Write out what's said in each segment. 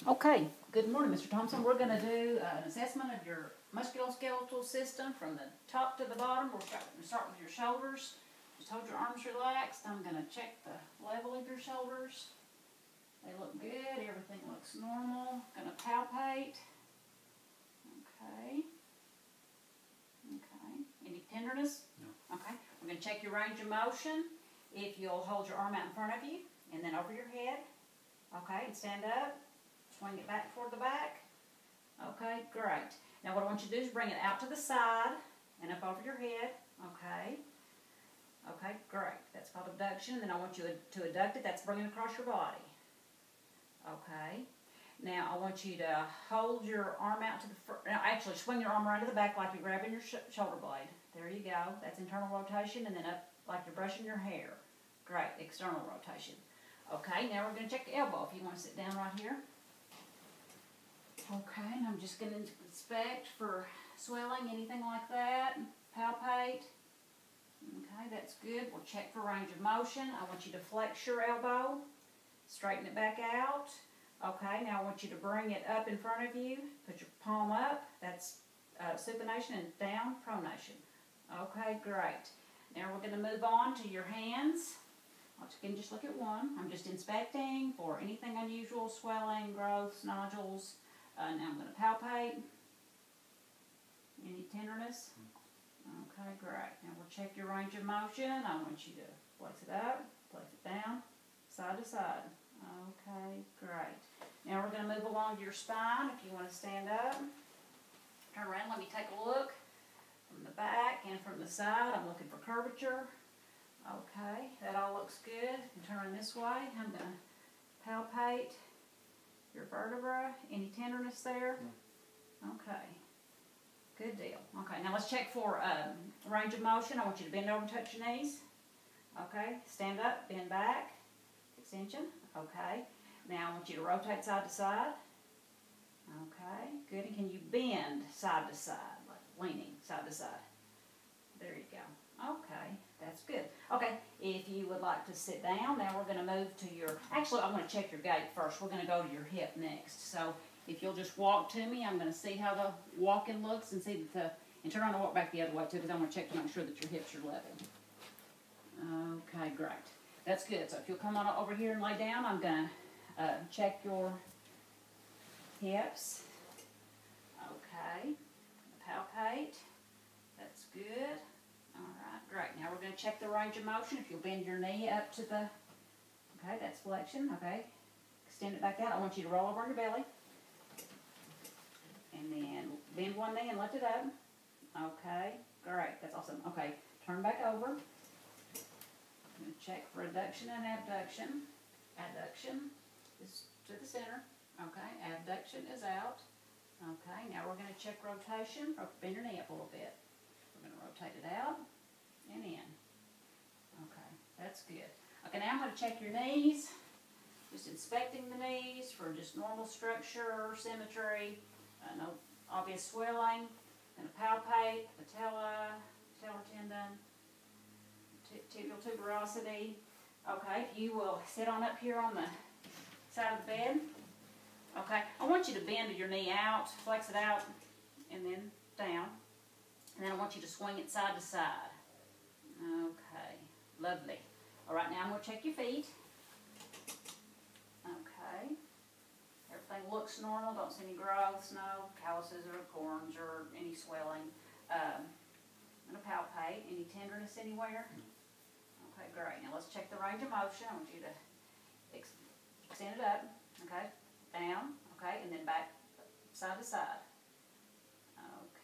Okay, good morning, Mr. Thompson. We're going to do an assessment of your musculoskeletal system from the top to the bottom. We're going to start with your shoulders. Just hold your arms relaxed. I'm going to check the level of your shoulders. They look good. Everything looks normal. Going to palpate. Okay. Okay. Any tenderness? No. Okay. We're going to check your range of motion. If you'll hold your arm out in front of you and then over your head. Okay, and stand up. Swing it back toward the back. Okay, great. Now what I want you to do is bring it out to the side and up over your head. Okay. Okay, great. That's called abduction. Then I want you to adduct it. That's bringing it across your body. Okay. Now I want you to hold your arm out to the front. Now actually swing your arm around to the back like you're grabbing your shoulder blade. There you go. That's internal rotation. And then up like you're brushing your hair. Great. External rotation. Okay, now we're going to check the elbow. If you want to sit down right here. Okay, and I'm just going to inspect for swelling, anything like that. Palpate. Okay, that's good. We'll check for range of motion. I want you to flex your elbow. Straighten it back out. Okay, now I want you to bring it up in front of you. Put your palm up. That's supination, and down, pronation. Okay, great. Now we're going to move on to your hands. You can just look at one. I'm just inspecting for anything unusual, swelling, growths, nodules. Now I'm going to palpate. Any tenderness? Okay, great. Now we'll check your range of motion. I want you to flex it up, flex it down, side to side. Okay, great. Now we're going to move along to your spine. If you want to stand up, turn around, let me take a look from the back and from the side. I'm looking for curvature. Okay, that all looks good. Turn this way. I'm going to palpate your vertebra. Any tenderness there? Okay. Good deal. Okay, now let's check for range of motion. I want you to bend over and touch your knees. Okay, stand up, bend back, extension. Okay, now I want you to rotate side to side. Okay, good. And can you bend side to side, like leaning side to side? There you go. Okay, that's good. Okay, if you would like to sit down, now we're going to move to your, actually I'm going to check your gait first. We're going to go to your hip next. So if you'll just walk to me, I'm going to see how the walking looks and see that and turn around and walk back the other way too, because I want to check to make sure that your hips are level. Okay, great. That's good. So if you'll come on over here and lay down, I'm going to check your hips. Okay, palpate. That's good. All right, great. Now we're going to check the range of motion. If you'll bend your knee up to the, okay, that's flexion. Okay, extend it back out. I want you to roll over on your belly. And then bend one knee and lift it up. Okay, great. That's awesome. Okay, turn back over. I'm going to check for adduction and abduction. Adduction is to the center. Okay, abduction is out. Okay, now we're going to check rotation. Bend your knee up a little bit. We're going to rotate it out and in. Okay, that's good. Okay, now I'm going to check your knees. Just inspecting the knees for just normal structure, symmetry, no obvious swelling. Going to palpate patella, patellar tendon, tibial tuberosity. Okay, if you will sit on up here on the side of the bed. Okay, I want you to bend your knee out, flex it out, and then down. And then I want you to swing it side to side. Okay, lovely. All right, now I'm going to check your feet. Okay. Everything looks normal. Don't see any growths, no calluses or corns or any swelling. I'm going to palpate. Any tenderness anywhere? Okay, great. Now let's check the range of motion. I want you to extend it up. Okay, down. Okay, and then back side to side.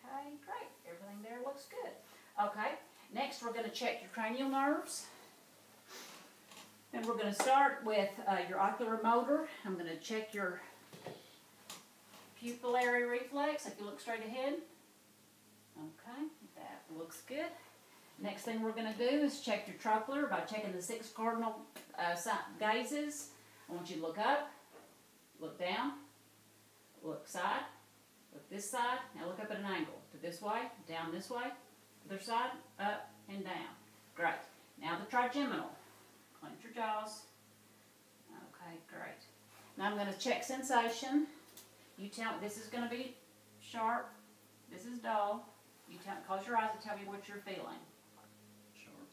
Okay, great. Everything there looks good. Okay, next we're going to check your cranial nerves. And we're going to start with your ocular motor. I'm going to check your pupillary reflex. If you look straight ahead. Okay, that looks good. Next thing we're going to do is check your trochlear by checking the 6 cardinal gazes. I want you to look up, look down, look side, look this side. Now look up at an angle. To this way, down this way, other side, up and down. Great. Now the trigeminal. Clench your jaws. Okay, great. Now I'm going to check sensation. You tell me, this is going to be sharp, this is dull. You close your eyes and tell me what you're feeling. Sharp.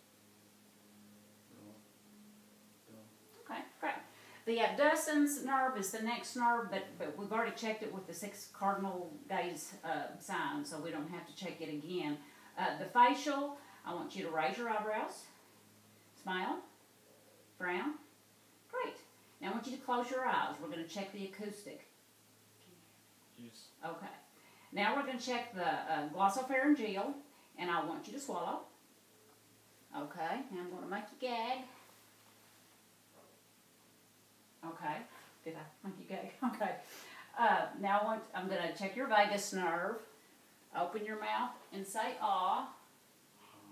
Dull. Okay, great. The abducens nerve is the next nerve, but we've already checked it with the 6 cardinal gaze signs, so we don't have to check it again. The facial, I want you to raise your eyebrows, smile, frown. Great. Now I want you to close your eyes. We're going to check the acoustic. Yes. Okay. Now we're going to check the glossopharyngeal, and I want you to swallow. Okay. Now I'm going to make you gag. Okay. Did I make you gag? Okay. Now I'm going to check your vagus nerve. Open your mouth and say ah.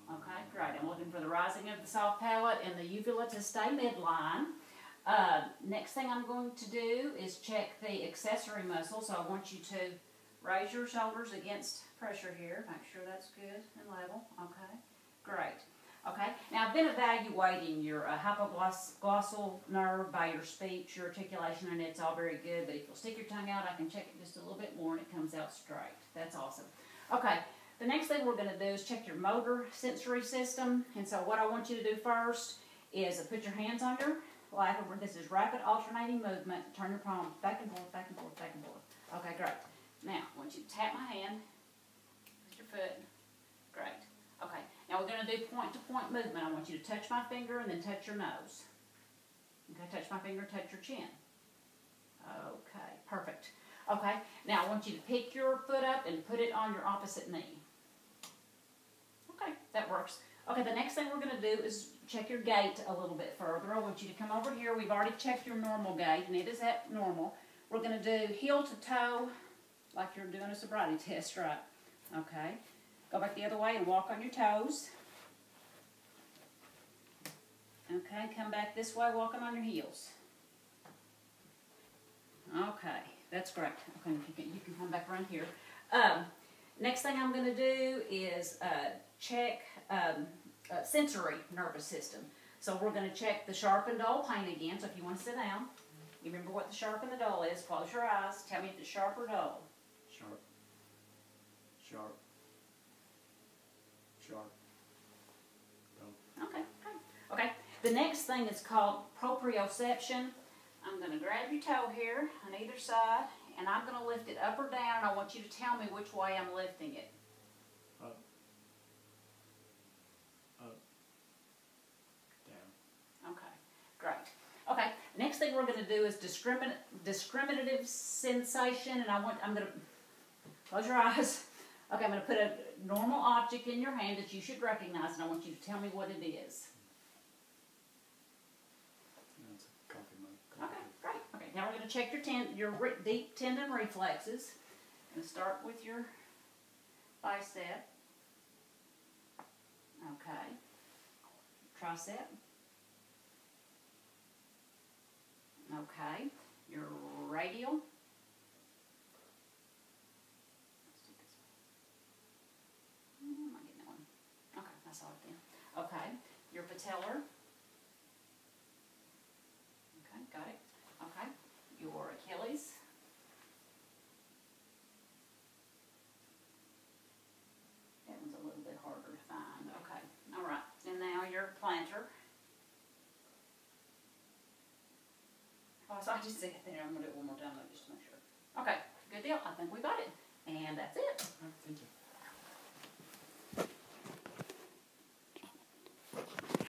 Okay, great. I'm looking for the rising of the soft palate and the uvula to stay midline. Next thing I'm going to do is check the accessory muscle. So I want you to raise your shoulders against pressure here. Make sure that's good and level. Okay, great. Okay, now I've been evaluating your hypoglossal nerve by your speech, your articulation, and it's all very good. But if you'll stick your tongue out, I can check it just a little bit more and it comes out straight. That's awesome. Okay, the next thing we're going to do is check your motor sensory system. And so what I want you to do first is put your hands on your lap. This is rapid alternating movement. Turn your palm back and forth, back and forth, back and forth. Okay, great. Now, I want you to tap my hand with your foot. Great. Okay, now we're going to do point-to-point movement. I want you to touch my finger and then touch your nose. Okay, touch my finger, touch your chin. Okay, perfect. Okay, now I want you to pick your foot up and put it on your opposite knee. Okay, that works. Okay, the next thing we're going to do is check your gait a little bit further. I want you to come over here. We've already checked your normal gait, and it is at normal. We're going to do heel to toe, like you're doing a sobriety test, right? Okay. Go back the other way and walk on your toes. Okay, come back this way, walking on your heels. Okay, that's great. Okay, you can come back around here. Next thing I'm going to do is check sensory nervous system. So we're going to check the sharp and dull pain again. So if you want to sit down, you remember what the sharp and the dull is. Close your eyes. Tell me if it's sharp or dull. Sharp. Sharp. Sharp. Dull. Okay, great. Okay, the next thing is called proprioception. I'm going to grab your toe here on either side, and I'm going to lift it up or down, and I want you to tell me which way I'm lifting it. Up. Up. Down. Okay, great. Okay, next thing we're going to do is discriminative sensation, and I'm going to close your eyes. Okay, I'm going to put a normal object in your hand that you should recognize, and I want you to tell me what it is. That's a coffee mug. Okay, great. Okay, now we're going to check your deep tendon reflexes. I'm going to start with your bicep. Okay. Tricep. Okay. Your radial. I'm not getting that one. Okay, I saw it then. Okay. Your patellar. Okay, got it. Okay. Your Achilles. That one's a little bit harder to find. Okay. All right. And now your plantar. Oh, so I just said it there. I'm going to do it one more time just to make sure. Okay. Good deal. I think we got it.